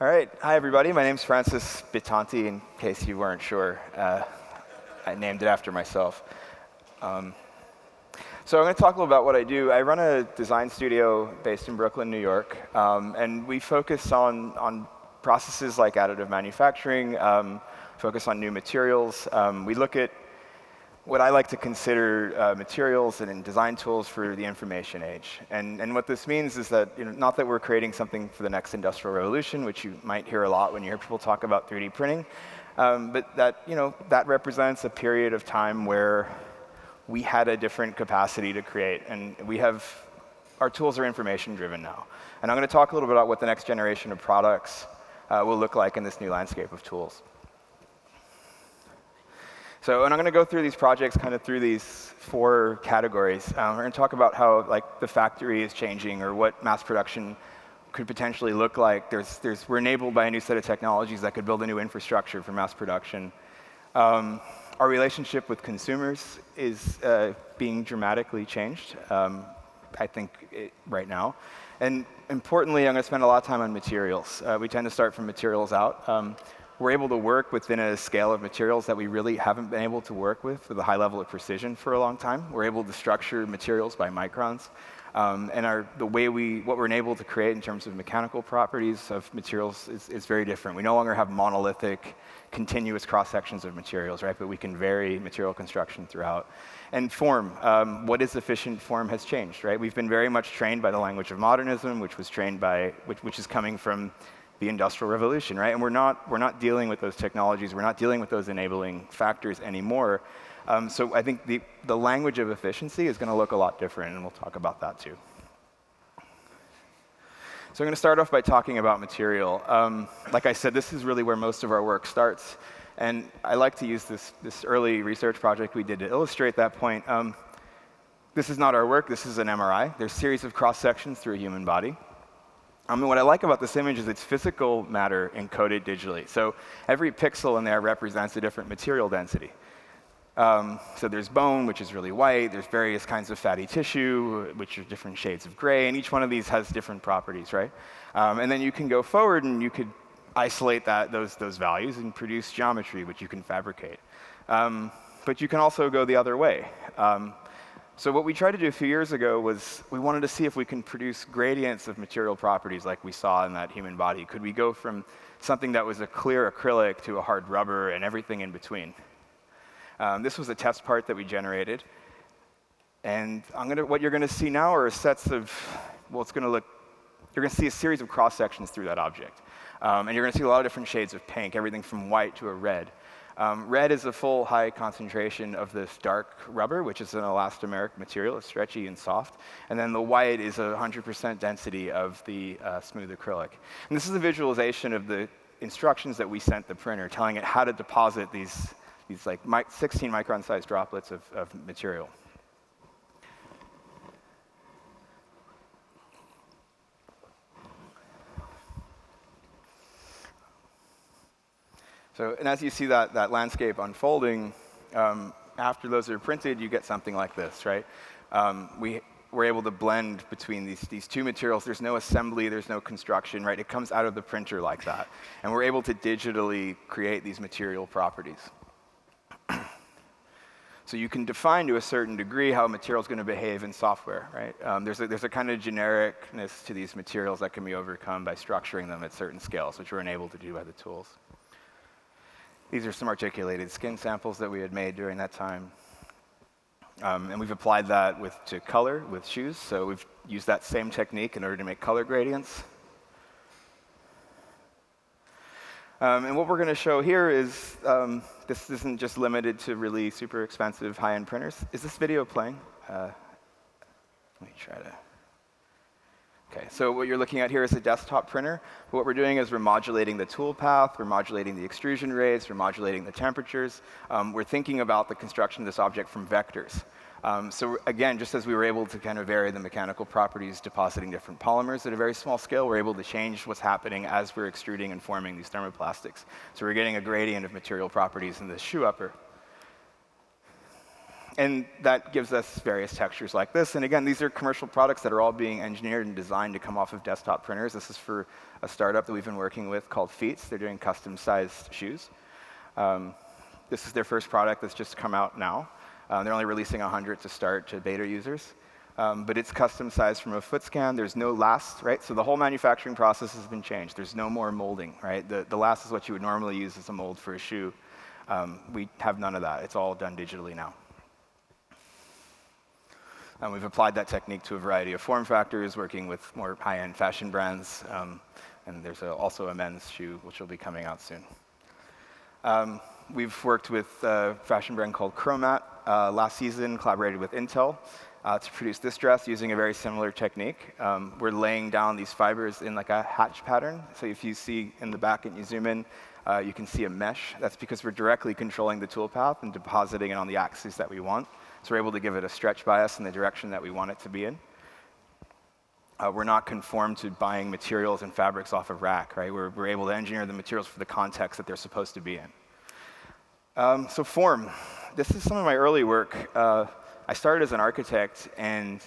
All right. Hi, everybody. My name's Francis Bitonti, in case you weren't sure. I named it after myself. So I'm going to talk a little about what I do. I run a design studio based in Brooklyn, New York, and we focus on processes like additive manufacturing, focus on new materials. We look at what I like to consider materials and design tools for the information age. And what this means is that, not that we're creating something for the next industrial revolution, which you might hear a lot when you hear people talk about 3D printing, but that, that represents a period of time where we had a different capacity to create, and our tools are information driven now. And I'm going to talk a little bit about what the next generation of products will look like in this new landscape of tools. So, and I'm going to go through these projects kind of through these 4 categories. We're going to talk about how the factory is changing, or what mass production could potentially look like. We're enabled by a new set of technologies that could build a new infrastructure for mass production. Our relationship with consumers is being dramatically changed, I think, right now. And importantly, I'm going to spend a lot of time on materials. We tend to start from materials out. We're able to work within a scale of materials that we really haven't been able to work with a high level of precision for a long time. We're able to structure materials by microns. And what we're enabled to create in terms of mechanical properties of materials is very different. We no longer have monolithic, continuous cross-sections of materials, right? But we can vary material construction throughout. And form, what is efficient form has changed, right? We've been very much trained by the language of modernism, which is coming from the Industrial Revolution, right? And we're not dealing with those technologies. We're not dealing with those enabling factors anymore. So I think the language of efficiency is going to look a lot different, and we'll talk about that too. So I'm going to start off by talking about material. Like I said, this is really where most of our work starts. And I like to use this early research project we did to illustrate that point. This is not our work. This is an MRI. There's a series of cross-sections through a human body. And what I like about this image is it's physical matter encoded digitally. So every pixel in there represents a different material density. So there's bone, which is really white. There's various kinds of fatty tissue, which are different shades of gray. And each one of these has different properties, right? And then you can go forward, and you could isolate those values and produce geometry, which you can fabricate. But you can also go the other way. So what we tried to do a few years ago was we wanted to see if we can produce gradients of material properties like we saw in that human body. Could we go from something that was a clear acrylic to a hard rubber and everything in between? This was a test part that we generated. And what you're going to see now are sets of, you're going to see a series of cross-sections through that object. And you're going to see a lot of different shades of pink, everything from white to a red. Red is a full high concentration of this dark rubber, which is an elastomeric material. It's stretchy and soft. And then the white is 100% density of the smooth acrylic. And this is a visualization of the instructions that we sent the printer, telling it how to deposit these 16 micron sized droplets of material. So, and as you see that landscape unfolding, after those are printed, you get something like this, right? We're able to blend between these 2 materials. There's no assembly, there's no construction, right? It comes out of the printer like that. And we're able to digitally create these material properties. So you can define to a certain degree how a material is going to behave in software, right? There's a kind of genericness to these materials that can be overcome by structuring them at certain scales, which we're enabled to do by the tools. These are some articulated skin samples that we had made during that time. And we've applied that to color with shoes. So we've used that same technique in order to make color gradients. And what we're going to show here is, this isn't just limited to really super expensive high-end printers. Is this video playing? Let me try to. Okay, so what you're looking at here is a desktop printer. What we're doing is we're modulating the tool path, we're modulating the extrusion rates, we're modulating the temperatures. We're thinking about the construction of this object from vectors. So again, just as we were able to kind of vary the mechanical properties, depositing different polymers at a very small scale, we're able to change what's happening as we're extruding and forming these thermoplastics. So we're getting a gradient of material properties in this shoe upper. And that gives us various textures like this. And again, these are commercial products that are all being engineered and designed to come off of desktop printers. This is for a startup that we've been working with called Feetz. They're doing custom-sized shoes. This is their first product that's just come out now. They're only releasing 100 to start to beta users. But it's custom-sized from a foot scan. There's no last, right? So the whole manufacturing process has been changed. There's no more molding, right? The last is what you would normally use as a mold for a shoe. We have none of that. It's all done digitally now. And we've applied that technique to a variety of form factors, working with more high-end fashion brands. And there's also a men's shoe, which will be coming out soon. We've worked with a fashion brand called Chromat. Last season, collaborated with Intel to produce this dress using a very similar technique. We're laying down these fibers in like a hatch pattern. So if you see in the back and you zoom in, you can see a mesh. That's because we're directly controlling the toolpath and depositing it on the axes that we want. So we're able to give it a stretch bias in the direction that we want it to be in. We're not conformed to buying materials and fabrics off of rack, right? We're able to engineer the materials for the context that they're supposed to be in. So form. This is some of my early work. I started as an architect, and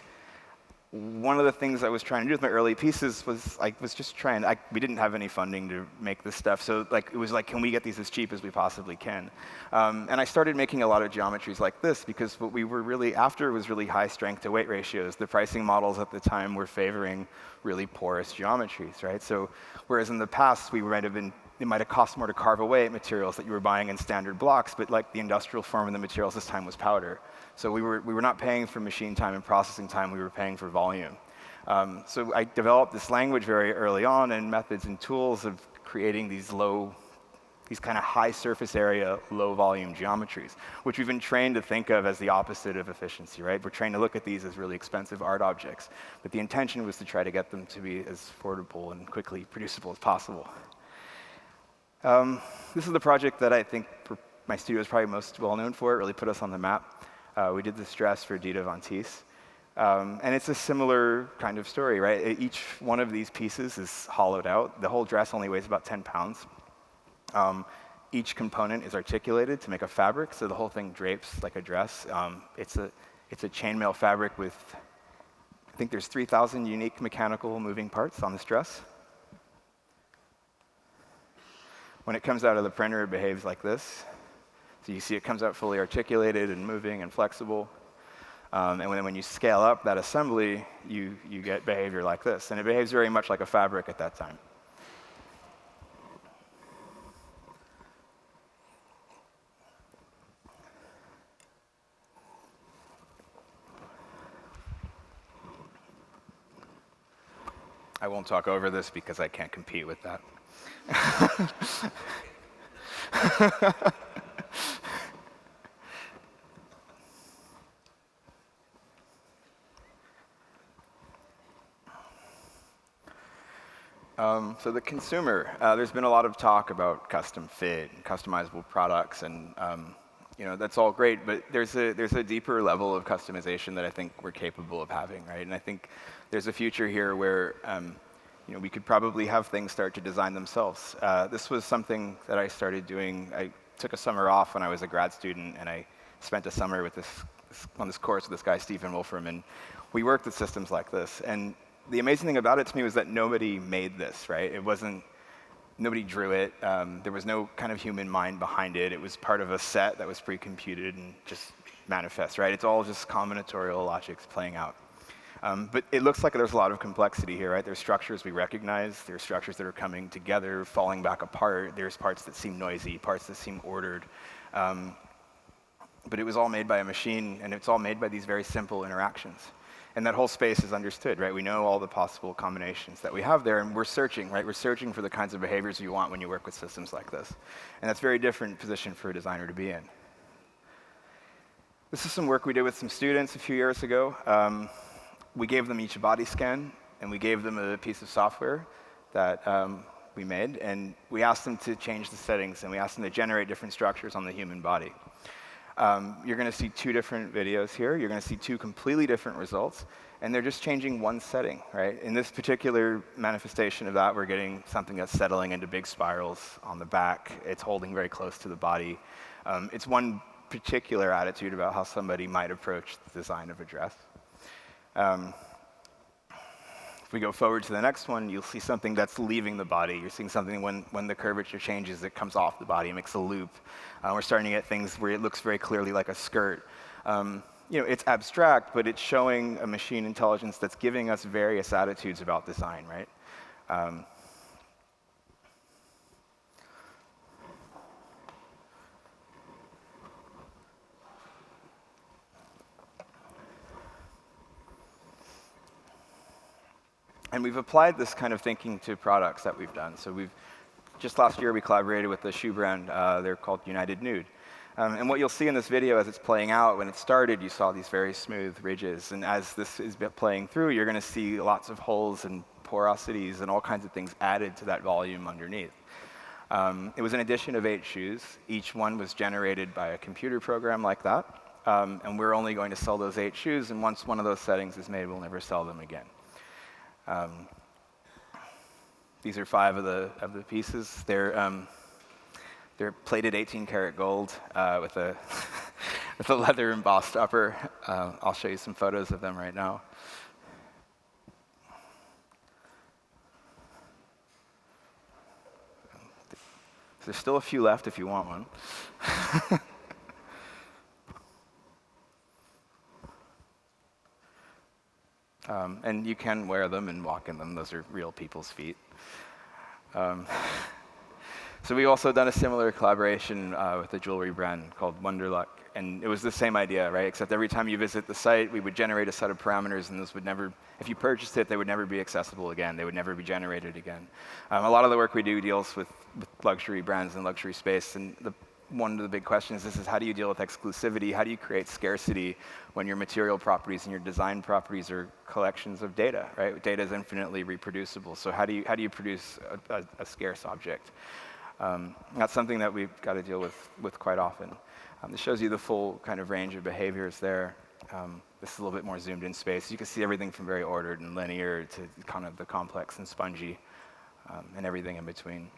one of the things I was trying to do with my early pieces was just trying. We didn't have any funding to make this stuff, so it was like, can we get these as cheap as we possibly can? And I started making a lot of geometries like this because what we were really after was really high strength to weight ratios. The pricing models at the time were favoring really porous geometries, right? So whereas in the past it might have cost more to carve away at materials that you were buying in standard blocks, but like the industrial form of the materials this time was powder. So we were not paying for machine time and processing time, we were paying for volume. So I developed this language very early on and methods and tools of creating these kind of high surface area, low volume geometries, which we've been trained to think of as the opposite of efficiency, right? We're trained to look at these as really expensive art objects, but the intention was to try to get them to be as affordable and quickly producible as possible. This is the project that I think my studio is probably most well known for. It really put us on the map. We did this dress for Dita Von Teese. And it's a similar kind of story, right? Each one of these pieces is hollowed out. The whole dress only weighs about 10 pounds. Each component is articulated to make a fabric, so the whole thing drapes like a dress. It's a chainmail fabric with, I think there's 3,000 unique mechanical moving parts on this dress. When it comes out of the printer, it behaves like this. So you see it comes out fully articulated and moving and flexible. And when you scale up that assembly, you get behavior like this. And it behaves very much like a fabric at that time. I won't talk over this because I can't compete with that. So the consumer, there's been a lot of talk about custom fit and customizable products, and that's all great, but there's a deeper level of customization that I think we're capable of having, right? And I think there's a future here where we could probably have things start to design themselves. This was something that I started doing. I took a summer off when I was a grad student, and I spent a summer with on this course with this guy, Stephen Wolfram, and we worked with systems like this. And the amazing thing about it to me was that nobody made this, right? Nobody drew it. There was no kind of human mind behind it. It was part of a set that was pre-computed and just manifest, right? It's all just combinatorial logics playing out. But it looks like there's a lot of complexity here, right? There's structures we recognize. There's structures that are coming together, falling back apart. There's parts that seem noisy, parts that seem ordered. But it was all made by a machine, and it's all made by these very simple interactions. And that whole space is understood, right? We know all the possible combinations that we have there, and we're searching, right? We're searching for the kinds of behaviors you want when you work with systems like this. And that's a very different position for a designer to be in. This is some work we did with some students a few years ago. We gave them each a body scan, and we gave them a piece of software that we made, and we asked them to change the settings, and we asked them to generate different structures on the human body. You're going to see two different videos here. You're going to see two completely different results, and they're just changing one setting, right? In this particular manifestation of that, we're getting something that's settling into big spirals on the back. It's holding very close to the body. It's one particular attitude about how somebody might approach the design of a dress. If we go forward to the next one, you'll see something that's leaving the body. You're seeing something when the curvature changes, it comes off the body, it makes a loop. We're starting to get things where it looks very clearly like a skirt. It's abstract, but it's showing a machine intelligence that's giving us various attitudes about design, right? And we've applied this kind of thinking to products that we've done. So just last year, we collaborated with a shoe brand. They're called Nude. And what you'll see in this video as it's playing out, when it started, you saw these very smooth ridges. And as this is playing through, you're going to see lots of holes and porosities and all kinds of things added to that volume underneath. It was an addition of 8 shoes. Each one was generated by a computer program like that. And we're only going to sell those 8 shoes. And once one of those settings is made, we'll never sell them again. These are 5 of the pieces. They're plated 18-karat gold with a with a leather embossed upper. I'll show you some photos of them right now. There's still a few left if you want one. And you can wear them and walk in them. Those are real people's feet. So we've also done a similar collaboration with a jewelry brand called Wonderluck. And it was the same idea, right? Except every time you visit the site, we would generate a set of parameters, and those would never, if you purchased it, they would never be accessible again. They would never be generated again. A lot of the work we do deals with luxury brands and luxury space. And one of the big questions is how do you deal with exclusivity? How do you create scarcity when your material properties and your design properties are collections of data, right? Data is infinitely reproducible. So how do you produce a scarce object? That's something that we've got to deal with quite often. This shows you the full kind of range of behaviors there. This is a little bit more zoomed in space. You can see everything from very ordered and linear to kind of the complex and spongy and everything in between.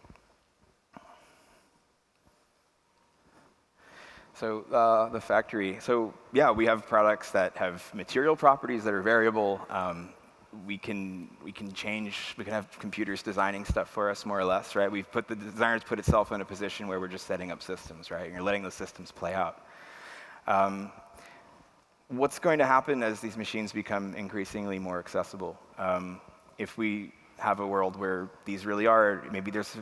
So the factory. So yeah, we have products that have material properties that are variable. We can have computers designing stuff for us more or less, right? The designers put itself in a position where we're just setting up systems, right? And you're letting those systems play out. What's going to happen as these machines become increasingly more accessible? If we have a world where these really are, maybe there's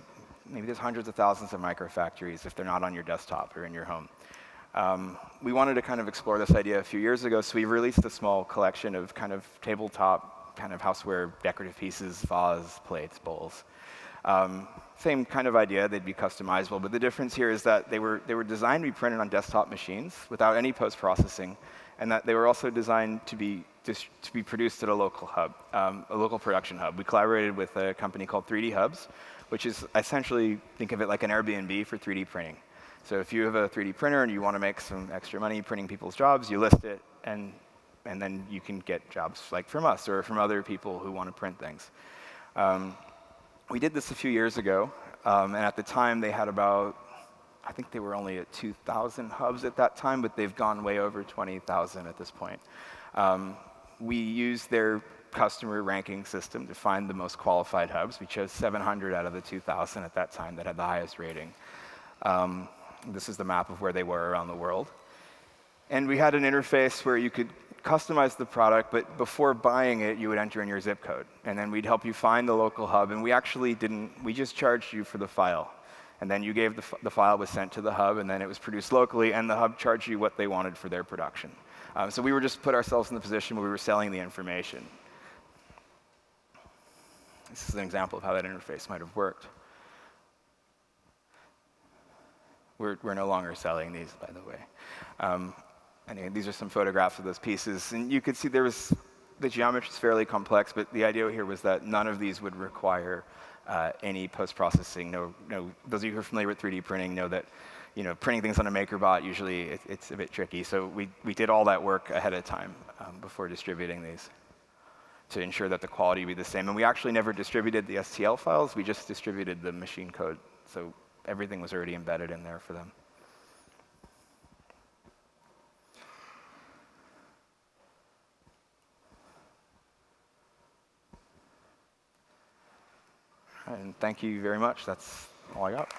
hundreds of thousands of microfactories if they're not on your desktop or in your home. We wanted to kind of explore this idea a few years ago, so we released a small collection of kind of tabletop, kind of houseware, decorative pieces, vases, plates, bowls. Same kind of idea, they'd be customizable, but the difference here is that they were designed to be printed on desktop machines without any post-processing, and that they were also designed to be produced at a local hub, a local production hub. We collaborated with a company called 3D Hubs, which is essentially, think of it like an Airbnb for 3D printing. So if you have a 3D printer and you want to make some extra money printing people's jobs, you list it, and then you can get jobs like from us or from other people who want to print things. We did this a few years ago, and at the time they had about, I think they were only at 2,000 hubs at that time, but they've gone way over 20,000 at this point. We used their customer ranking system to find the most qualified hubs. We chose 700 out of the 2,000 at that time that had the highest rating. This is the map of where they were around the world. And we had an interface where you could customize the product, but before buying it, you would enter in your zip code. And then we'd help you find the local hub, and we just charged you for the file. And then you gave the file was sent to the hub, and then it was produced locally, and the hub charged you what they wanted for their production. So we were just put ourselves in the position where we were selling the information. This is an example of how that interface might have worked. We're no longer selling these, by the way. Anyway, these are some photographs of those pieces. And you could see the geometry is fairly complex, but the idea here was that none of these would require any post-processing. Those of you who are familiar with 3D printing know that printing things on a MakerBot, usually it's a bit tricky. So we did all that work ahead of time before distributing these to ensure that the quality would be the same. And we actually never distributed the STL files. We just distributed the machine code. So everything was already embedded in there for them. And thank you very much. That's all I got.